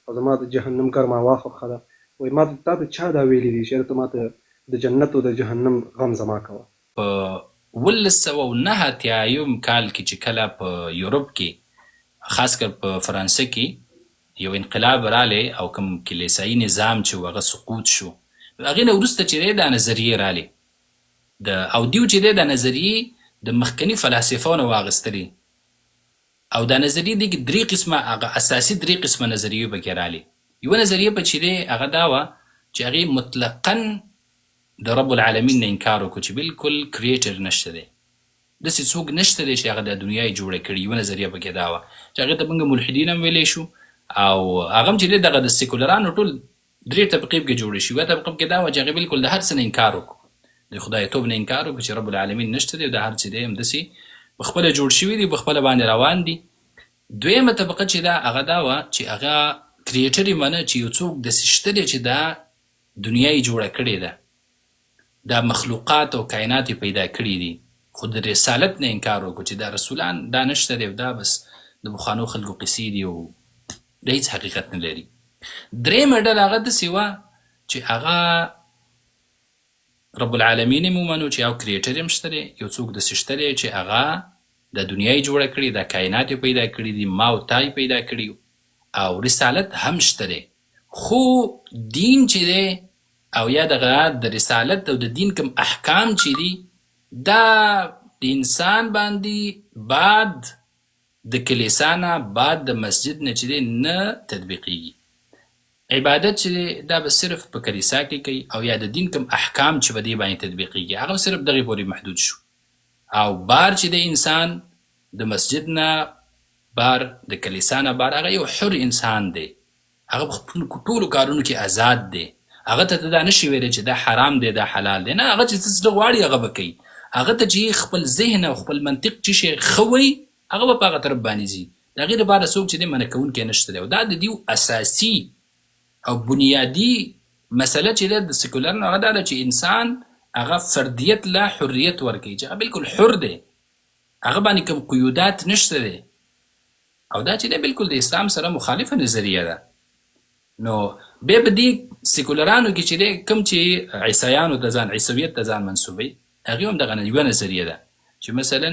او زما د جهنم ګرمه هوا خوښه ده. وایي ما ته تا ته چا دا ویلي دي چې ته ما ته د جنت او د جهنم غم زما کوه. په 1909 اتیایم کال کې چې کله په یورپ کې خاص کر په فرانسه کې یو انقلاب رالی او کوم کلیسایي نظام چې و هغه سقوط شو، هغې نه وروسته چې دی دا نظریې رالی او دیو چې دی دا نظریې د مخکني فلاسفو نه واخیستلې او دا نظریې دي کې درې قسمه هغه اساسي درې قسمه نظریې پکې رالی. یوه نظریه په چې دی هغه دا وه چې هغې مطلقاً د رب العالمین نه انکار وکړو چې بالکل کریټر نشته دی، داسې څوک نشته دی چې هغه د دنیا یې جوړه کړي. یوه نظریه پکې دا وه چې هغې ته موږ ملحدین هم ویلی شو، او هغه هم چې دی دغه د سیکولرانو ټول درې طبقې پکې جوړې شي. یوه طبقه پکې دا وه چې هغې بالکل د هر څه نه انکار وکړو، د خدایتوب نه انکار وکړو چې رب العالمین نشته دی او د هر څه دی همداسې په خپله جوړ شوي دي، په خپله باندې روان دي. دویمه طبقه چې دا هغه دا وه چې هغه کریټر یې منه چې یو څوک داسې شته دی چې دا دنیا یې جوړه کړې ده، دا مخلوقات او کائنات پیدا کړي دي، خو د رسالت نه انکار وکړو چې دا رسولان دا نشته دی او دا بس د پخوانو خلکو قصې دي او د هیڅ حقیقت نه لري. درېیمه ډله هغه داسې وه چې هغه رب العالمین یې ومنو چې یو کریټر هم شته دی، یو څوک داسې شته دی چې هغه د دنیا یې جوړه کړې، دا کائنات یې پیدا کړي دي، ما او تا یې پیدا کړي او رسالت هم شته دی. خو دین چې دی او یا دغه د رسالت او د دین کوم احکام چې دي دا د انسان باندې بعد د کلیسا نه بعد د مسجد نه چې دی نه تطبیقیږي. عبادت چې دی دا به صرف په کلیسا کې کوي او یا د دین کوم احکام چې به دې باندې تطبیقیږي هغه صرف دغې پورې محدود شو. او بار چې د انسان د مسجد نه بار د کلیسا نه بار هغه یو حر انسان دی، هغه په خپلو ټولو کارونو کې آزاد دی، هغه ته دا نشي ویلی چې دا حرام دی دا حلال دی، نه هغه چې څه زړه غواړي هغه به کوي. هغه ته چې خپل ذهن او خپل منطق چې شی ښه وایي هغه به په هغه طرف باندې ځي، د هغې دپاره څوک چې دی منع کوونکی نشته دی. او دا د دیو اساسي او بنیادي مسله چې ده د سیکولر نه هغه دا ده چې انسان هغه فردیت لا حریت ورکوي، چې هغه بالکل حر دی، هغه باندې کوم قیودات نشته دی. او دا چې دی بالکل د اسلام سره مخالفه نظریه ده. نو بیا په دې سیکولرانو کې چې دی کوم چې عیسایانو ته ځان عیسویت ته ځان منسوبوي هغې هم دغه یوه نظریه ده چې مثلا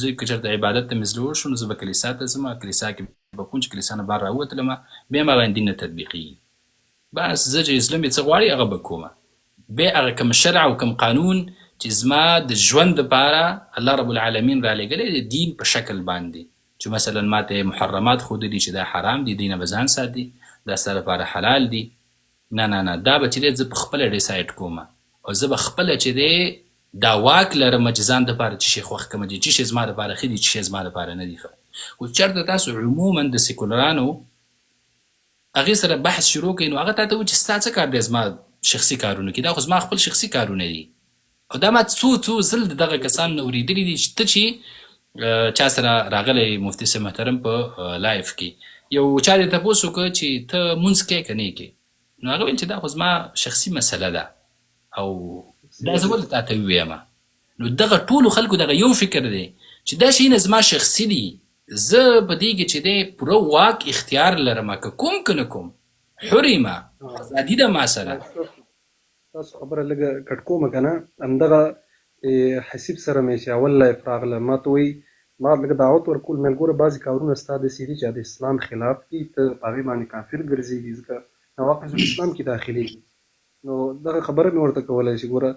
زه که چېرته عبادت ته مې زړه وشو نو زه به کلیسا ته ځم، کلیسا کې به کوم چې کلیسا نه بهر راووتلم بیا هم هغه دین نه تطبیقېږي، بس زه چې زړه مې څه غواړي هغه به کومه. بیا هغه کوم شرع او کوم قانون چې زما د ژوند دپاره الله رب العالمین رالیږلی د دین په شکل باندې چې مثلا ما ته محرمات ښودلي چې دا حرام دي دې نه به ځان ساتي، دا ستا لپاره حلال دي، نه نه نه دا به چې دی زه په خپله ډیسایډ کوم او زه به خپله چې دی دا واک لرم چې ځان دپاره څه شی خوښ کړم، چې څه شی زما دپاره ښه دي څه شی زما دپاره نه دي ښه. خو چېرته تاسو عموما د سیکولرانو هغې سره بحث شروع کوي نو هغه تا ته وایي چې ستا څه کار دی زما شخصي کارونو کې، دا خو زما خپل شخصي کارونه دي. او دا ما څو ځل د دغه کسانو نه اورېدلي دي چې ته چې چا سره راغلی مفتي صاحب محترم په لایف کې یو چا دې تپوس وکړه چې ته مونځ کوې که نه یې کوې، نو هغه ویل چې دا خو زما شخصي مسله ده او دا زه ولې تا ته وویمه. نو دغه ټولو خلکو دغه یو فکر دی چې دا شیونه زما شخصي دي، زه په دې کې چې دی پوره واک اختیار لرم که کوم که نه کوم، حر یم، ازادي ده ما سره. تاسو خبره لږه کټ کومه که نه همدغه حسیب سره مې چې اول لایف راغله ما ته وایي ما لږ دعوت ورکول مې ګوره بعضې کارونه ستا داسې دي چې د اسلام خلاف دي ته په هغې باندې کافر ګرځېږي ځکه نواقض الاسلام کې داخلېږي. نو دغه خبره مې ورته کولی چې ګوره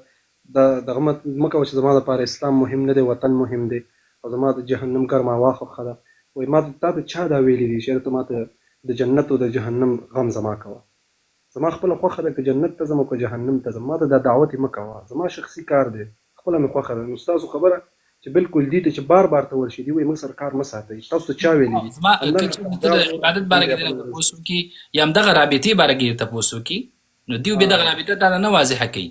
دغه مه کوه چې زما دپاره اسلام مهم نه دی وطن مهم دی او زما د جهنم ګرمه هوا خوښه ده. وایي ما تا ته چا دا ویلي دي چې ته ما ته د جنت او د جهنم غم زما کوه، زما خپله خوښه ده که جنت ته ځم او که جهنم ته ځم، ما ته دا دعوت یې مه کوه، زما شخصي کار دی خپله مې خوښه ده. نو ستاسو خبره چې بالکل دې ته چې بار بار ته ورشي دي وایي موږ سره کار مه ساتئ، تاسو ته چا ویلي دي؟ زما که ته د عبادت باره کې دې تپوس وکړي یا همدغه رابطې باره کې تپوس وکړي نو دوی بیا دغه رابطه تا ته نه واضحه کوي